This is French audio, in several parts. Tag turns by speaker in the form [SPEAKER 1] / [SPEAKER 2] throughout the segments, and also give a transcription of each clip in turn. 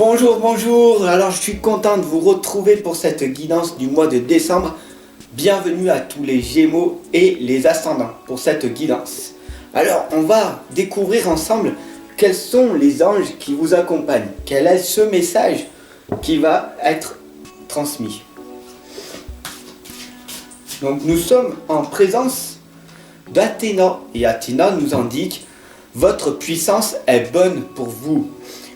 [SPEAKER 1] Bonjour, bonjour. Alors je suis content de vous retrouver pour cette guidance du mois de décembre. Bienvenue à tous les Gémeaux et les ascendants pour cette guidance. Alors on va découvrir ensemble quels sont les anges qui vous accompagnent. Quel est ce message qui va être transmis. Donc nous sommes en présence d'Athéna et Athéna nous indique: votre puissance est bonne pour vous.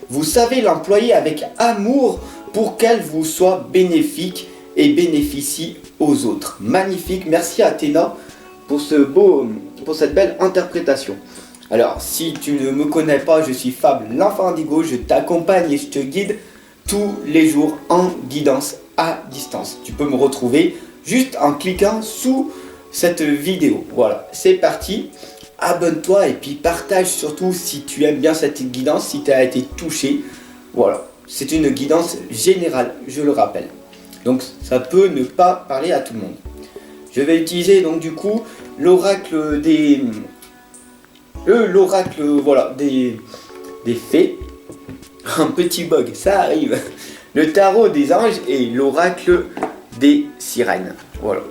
[SPEAKER 1] Vous savez l'employer avec amour pour qu'elle vous soit bénéfique et bénéficie aux autres. Magnifique, merci Athéna pour cette belle interprétation. Alors, si tu ne me connais pas, je suis Fab, l'enfant indigo, je t'accompagne et je te guide tous les jours en guidance à distance. Tu peux me retrouver juste en cliquant sous cette vidéo. Voilà, c'est parti. Abonne-toi et puis partage surtout si tu aimes bien cette guidance, si tu as été touché. Voilà, c'est une guidance générale, je le rappelle. Donc ça peut ne pas parler à tout le monde. Je vais utiliser donc du coup l'oracle des fées. Un petit bug, ça arrive. Le tarot des anges et l'oracle des sirènes. Voilà.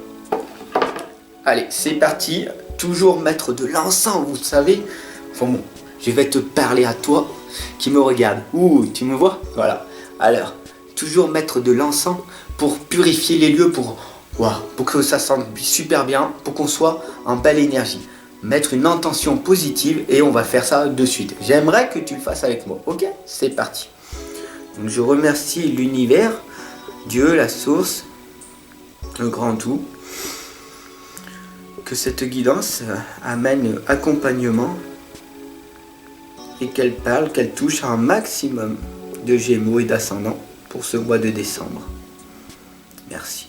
[SPEAKER 1] Allez, c'est parti. Toujours mettre de l'encens, vous savez. Enfin bon, je vais te parler à toi qui me regarde. Ouh, tu me vois? Voilà. Alors, toujours mettre de l'encens pour purifier les lieux, pour que ça sente super bien, pour qu'on soit en belle énergie. Mettre une intention positive et on va faire ça de suite. J'aimerais que tu le fasses avec moi. Ok? C'est parti. Donc, je remercie l'univers, Dieu, la source, le grand tout. Que cette guidance amène accompagnement et qu'elle parle, qu'elle touche un maximum de Gémeaux et d'ascendants pour ce mois de décembre. Merci.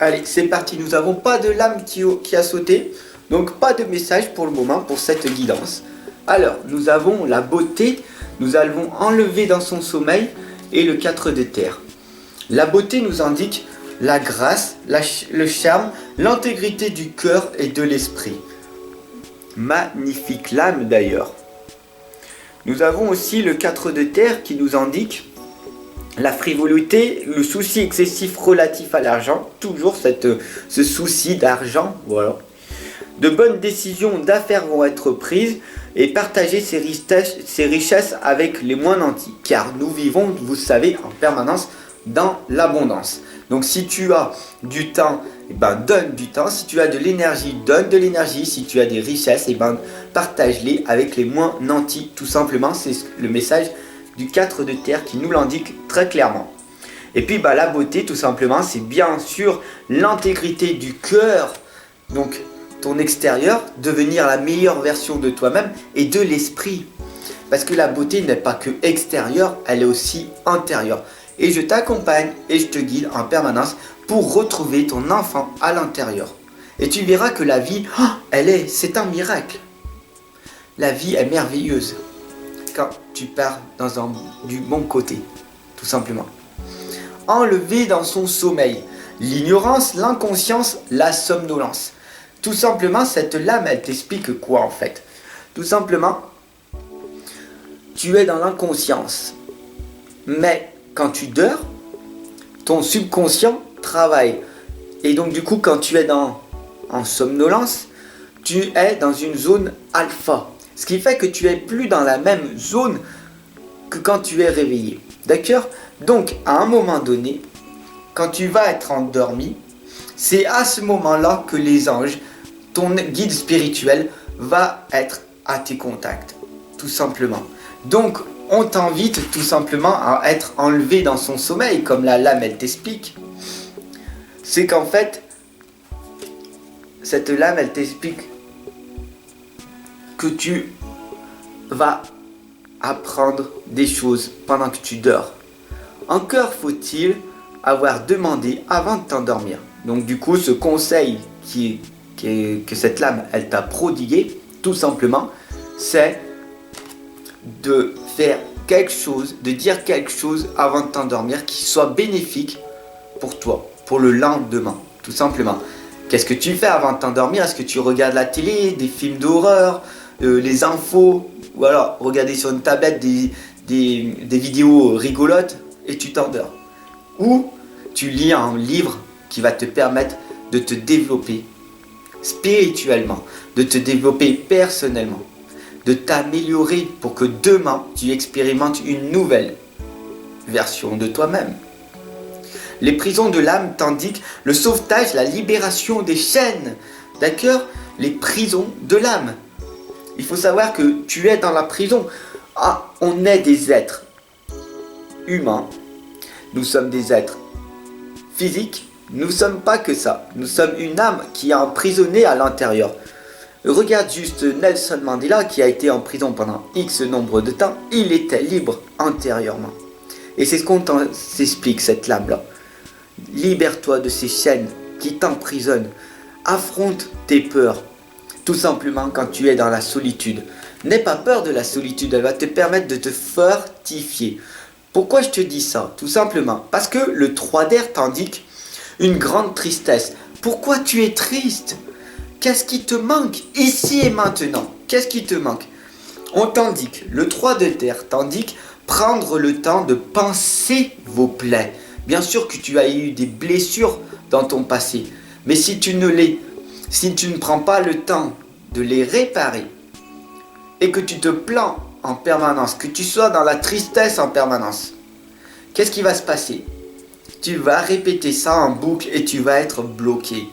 [SPEAKER 1] Allez, c'est parti, nous n'avons pas de lame qui a sauté, donc pas de message pour le moment pour cette guidance. Alors, nous avons la beauté, nous allons enlever dans son sommeil et le 4 de terre. La beauté nous indique la grâce, le charme, l'intégrité du cœur et de l'esprit. Magnifique lame d'ailleurs. Nous avons aussi le 4 de terre qui nous indique la frivolité, le souci excessif relatif à l'argent, toujours ce souci d'argent, voilà. De bonnes décisions d'affaires vont être prises et partager ses richesses avec les moins nantis, car nous vivons, vous savez, en permanence dans l'abondance. Donc si tu as du temps, eh ben, donne du temps, si tu as de l'énergie, donne de l'énergie, si tu as des richesses, eh ben, partage-les avec les moins nantis, tout simplement, c'est le message du 4 de terre qui nous l'indique très clairement. Et puis la beauté tout simplement, c'est bien sûr l'intégrité du cœur, donc ton extérieur, devenir la meilleure version de toi-même et de l'esprit. Parce que la beauté n'est pas que extérieure, elle est aussi intérieure. Et je t'accompagne et je te guide en permanence pour retrouver ton enfant à l'intérieur. Et tu verras que la vie, c'est un miracle. La vie est merveilleuse quand tu pars du bon côté, tout simplement. Enlever dans son sommeil l'ignorance, l'inconscience, la somnolence. Tout simplement, cette lame, elle t'explique quoi en fait? Tout simplement, tu es dans l'inconscience. Mais quand tu dors, ton subconscient travaille. Et donc du coup, quand tu es en somnolence, tu es dans une zone alpha. Ce qui fait que tu es plus dans la même zone que quand tu es réveillé. D'accord? Donc, à un moment donné, quand tu vas être endormi, c'est à ce moment-là que les anges, ton guide spirituel, va être à tes contacts, tout simplement. Donc, on t'invite tout simplement à être enlevé dans son sommeil, comme la lame, elle t'explique. C'est qu'en fait, cette lame, elle t'explique que tu vas apprendre des choses pendant que tu dors. Encore faut-il avoir demandé avant de t'endormir. Donc du coup, ce conseil que cette lame, elle t'a prodigué, tout simplement, c'est de faire quelque chose, de dire quelque chose avant de t'endormir qui soit bénéfique pour toi, pour le lendemain, tout simplement. Qu'est-ce que tu fais avant de t'endormir? Est-ce que tu regardes la télé, des films d'horreur, les infos, ou alors regarder sur une tablette des vidéos rigolotes et tu t'endors? Ou tu lis un livre qui va te permettre de te développer spirituellement, de te développer personnellement, de t'améliorer pour que demain tu expérimentes une nouvelle version de toi-même. Les prisons de l'âme t'indiquent le sauvetage, la libération des chaînes. D'accord? Les prisons de l'âme. Il faut savoir que tu es dans la prison. Ah, on est des êtres humains. Nous sommes des êtres physiques. Nous ne sommes pas que ça. Nous sommes une âme qui est emprisonnée à l'intérieur. Regarde juste Nelson Mandela qui a été en prison pendant X nombre de temps. Il était libre intérieurement. Et c'est ce qu'on s'explique, cette lame-là. Libère-toi de ces chaînes qui t'emprisonnent. Affronte tes peurs. Tout simplement quand tu es dans la solitude. N'aie pas peur de la solitude, elle va te permettre de te fortifier. Pourquoi je te dis ça? Tout simplement parce que le 3 d'air t'indique une grande tristesse. Pourquoi tu es triste? Qu'est-ce qui te manque ici et maintenant? Qu'est-ce qui te manque? On t'indique, le 3 de terre t'indique prendre le temps de penser vos plaies. Bien sûr que tu as eu des blessures dans ton passé, mais si tu ne prends pas le temps de les réparer et que tu te plains en permanence, que tu sois dans la tristesse en permanence, qu'est-ce qui va se passer? Tu vas répéter ça en boucle et tu vas être bloqué.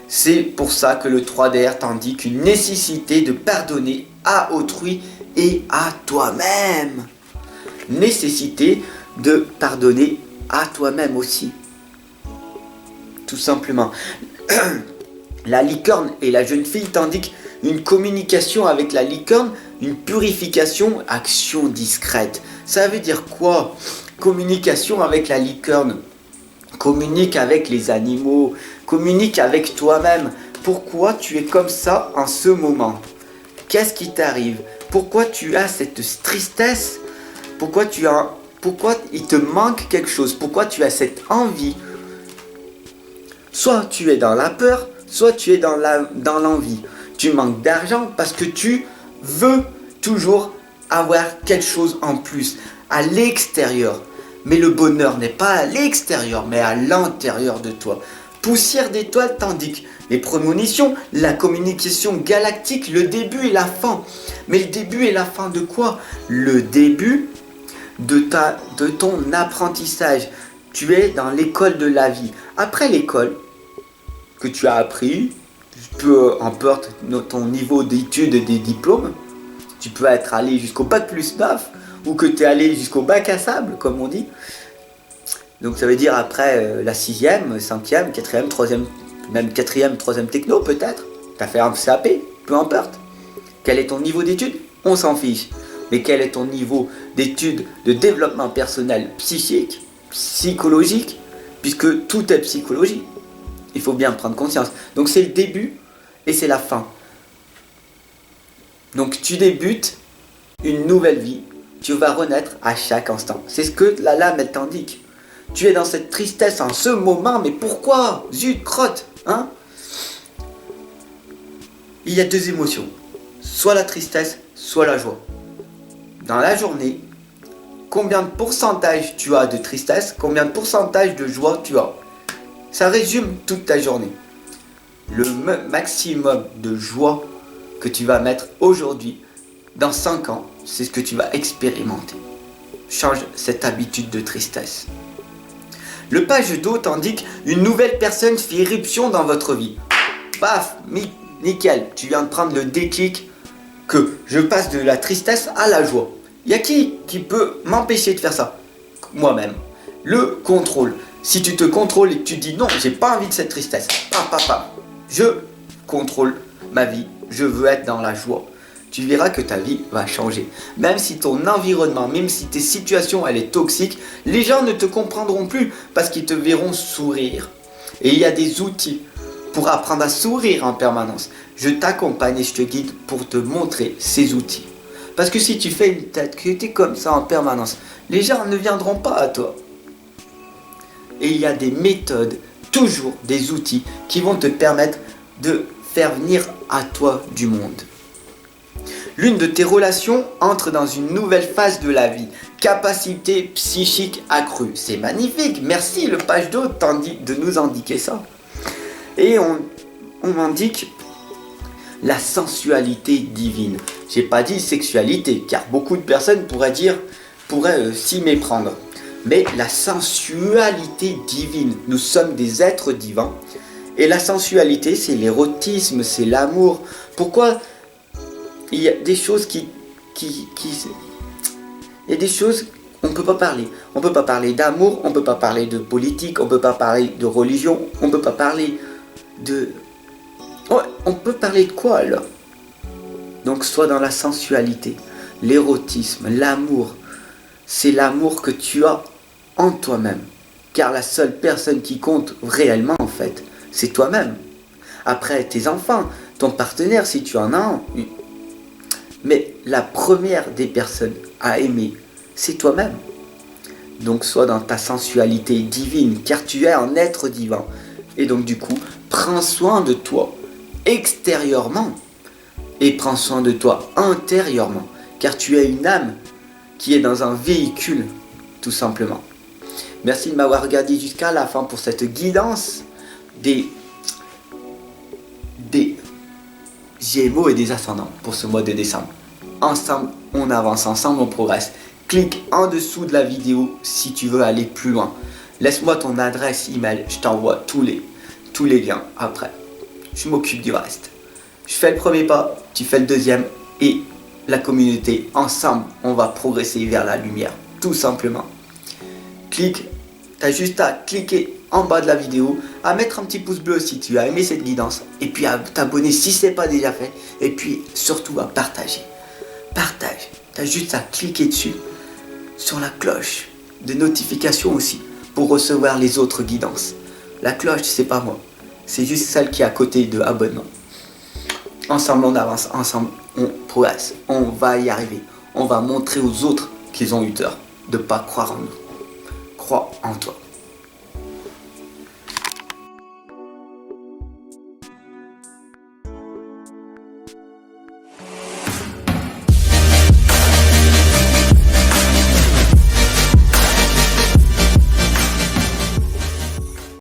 [SPEAKER 1] C'est pour ça que le 3DR t'indique une nécessité de pardonner à autrui et à toi-même. Nécessité de pardonner à toi-même aussi. Tout simplement. La licorne et la jeune fille t'indiquent une communication avec la licorne, une purification, action discrète. Ça veut dire quoi? Communication avec la licorne. Communique avec les animaux, communique avec toi-même. Pourquoi tu es comme ça en ce moment? Qu'est-ce qui t'arrive? Pourquoi tu as cette tristesse? Pourquoi il te manque quelque chose? Pourquoi tu as cette envie? Soit tu es dans la peur, soit tu es dans l'envie. Tu manques d'argent parce que tu veux toujours avoir quelque chose en plus à l'extérieur. Mais le bonheur n'est pas à l'extérieur, mais à l'intérieur de toi. Poussière d'étoiles t'indique les prémonitions, la communication galactique, le début et la fin. Mais le début et la fin de quoi? Le début de ton apprentissage. Tu es dans l'école de la vie. Après l'école que tu as appris, peu importe ton niveau d'études et des diplômes, tu peux être allé jusqu'au bac plus 9 ou que tu es allé jusqu'au bac à sable, comme on dit. Donc ça veut dire après la 6e, 5e, 4e, 3e, même 4e, 3e techno peut-être. Tu as fait un CAP, peu importe. Quel est ton niveau d'études? On s'en fiche. Mais quel est ton niveau d'études de développement personnel, psychique, psychologique? Puisque tout est psychologie. Il faut bien prendre conscience. Donc c'est le début et c'est la fin. Donc tu débutes une nouvelle vie. Tu vas renaître à chaque instant. C'est ce que la lame elle t'indique. Tu es dans cette tristesse en ce moment, mais pourquoi? Zut, crotte, hein? Il y a deux émotions. Soit la tristesse, soit la joie. Dans la journée, combien de pourcentage tu as de tristesse, combien de pourcentage de joie tu as? Ça résume toute ta journée. Le maximum de joie que tu vas mettre aujourd'hui, dans 5 ans, c'est ce que tu vas expérimenter. Change cette habitude de tristesse. Le page d'eau t'indique une nouvelle personne fait irruption dans votre vie. Paf, nickel, tu viens de prendre le déclic que je passe de la tristesse à la joie. Il y a qui peut m'empêcher de faire ça? Moi-même. Le contrôle. Si tu te contrôles et que tu dis non, j'ai pas envie de cette tristesse. Je contrôle ma vie. Je veux être dans la joie. Tu verras que ta vie va changer. Même si ton environnement, même si tes situations, elle est toxique, les gens ne te comprendront plus parce qu'ils te verront sourire. Et il y a des outils pour apprendre à sourire en permanence. Je t'accompagne et je te guide pour te montrer ces outils. Parce que si tu fais une tête que tu es comme ça en permanence, les gens ne viendront pas à toi. Et il y a des méthodes, toujours des outils qui vont te permettre de faire venir à toi du monde. L'une de tes relations entre dans une nouvelle phase de la vie. Capacité psychique accrue. C'est magnifique. Merci le page d'hôte de nous indiquer ça. Et on indique la sensualité divine. J'ai pas dit sexualité, car beaucoup de personnes pourraient s'y méprendre. Mais la sensualité divine. Nous sommes des êtres divins. Et la sensualité, c'est l'érotisme, c'est l'amour. Pourquoi il y a des choses il y a des choses on ne peut pas parler. On ne peut pas parler d'amour, on ne peut pas parler de politique, on ne peut pas parler de religion, on ne peut pas parler de... Ouais, on peut parler de quoi alors? Donc sois dans la sensualité, l'érotisme, l'amour. C'est l'amour que tu as en toi-même. Car la seule personne qui compte réellement en fait, c'est toi-même. Après tes enfants, ton partenaire si tu en as un. Mais la première des personnes à aimer, c'est toi-même. Donc sois dans ta sensualité divine, car tu es un être divin. Et donc du coup, prends soin de toi extérieurement et prends soin de toi intérieurement, car tu es une âme qui est dans un véhicule, tout simplement. Merci de m'avoir regardé jusqu'à la fin pour cette guidance des Gémeaux et des ascendants pour ce mois de décembre. Ensemble, on avance, ensemble, on progresse. Clique en dessous de la vidéo si tu veux aller plus loin. Laisse-moi ton adresse email, je t'envoie tous les liens après. Je m'occupe du reste. Je fais le premier pas, tu fais le deuxième et la communauté, ensemble, on va progresser vers la lumière, tout simplement. Clique, tu as juste à cliquer en bas de la vidéo, à mettre un petit pouce bleu si tu as aimé cette guidance, et puis à t'abonner si ce n'est pas déjà fait, et puis surtout à partager. Partage, tu as juste à cliquer dessus, sur la cloche de notification aussi, pour recevoir les autres guidances. La cloche, c'est pas moi, c'est juste celle qui est à côté de abonnement. Ensemble, on avance, ensemble, on progresse, on va y arriver. On va montrer aux autres qu'ils ont eu tort de ne pas croire en nous. Crois en toi.